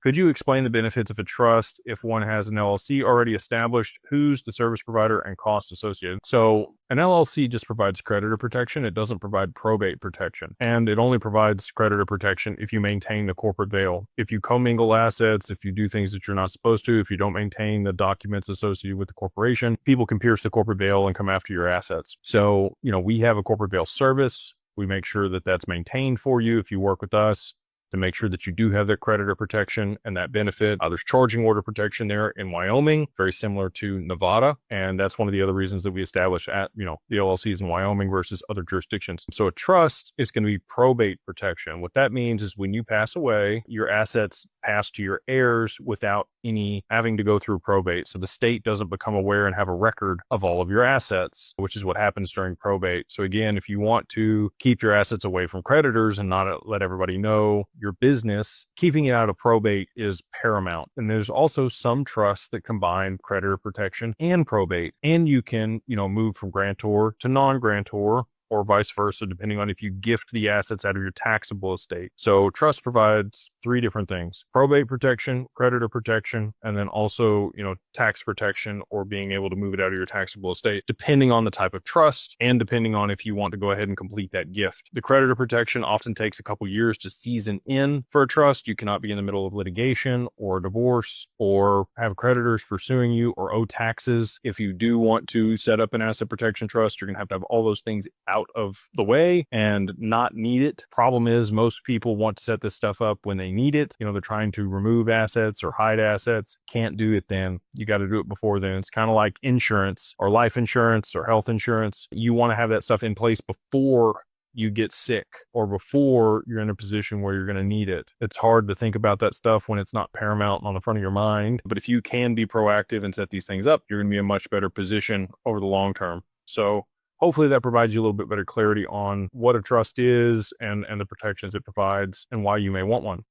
Could you explain the benefits of a trust if one has an LLC already established? Who's the service provider and cost associated? So an LLC just provides creditor protection. It doesn't provide probate protection. And it only provides creditor protection if you maintain the corporate veil. If you commingle assets, if you do things that you're not supposed to, if you don't maintain the documents associated with the corporation, people can pierce the corporate veil and come after your assets. So, we have a corporate veil service. We make sure that that's maintained for you if you work with us, to make sure that you do have that creditor protection and that benefit. There's charging order protection there in Wyoming, very similar to Nevada. And that's one of the other reasons that we established the LLCs in Wyoming versus other jurisdictions. So a trust is going to be probate protection. What that means is when you pass away, your assets pass to your heirs without any having to go through probate. So the state doesn't become aware and have a record of all of your assets, which is what happens during probate. So again, if you want to keep your assets away from creditors and not let everybody know your business, keeping it out of probate is paramount. And there's also some trusts that combine creditor protection and probate. And you can, move from grantor to non-grantor, or vice versa, depending on if you gift the assets out of your taxable estate. So trust provides three different things: probate protection, creditor protection, and then also, tax protection, or being able to move it out of your taxable estate, depending on the type of trust and depending on if you want to go ahead and complete that gift. The creditor protection often takes a couple years to season in for a trust. You cannot be in the middle of litigation or divorce or have creditors pursuing you or owe taxes. If you do want to set up an asset protection trust, you're going to have all those things out of the way and not need it. Problem is, most people want to set this stuff up when they need it. They're trying to remove assets or hide assets. Can't do it then. You got to do it before then. It's kind of like insurance or life insurance or health insurance. You want to have that stuff in place before you get sick or before you're in a position where you're going to need it. It's hard to think about that stuff when it's not paramount on the front of your mind. But if you can be proactive and set these things up, you're going to be in a much better position over the long term. So hopefully that provides you a little bit better clarity on what a trust is and the protections it provides and why you may want one.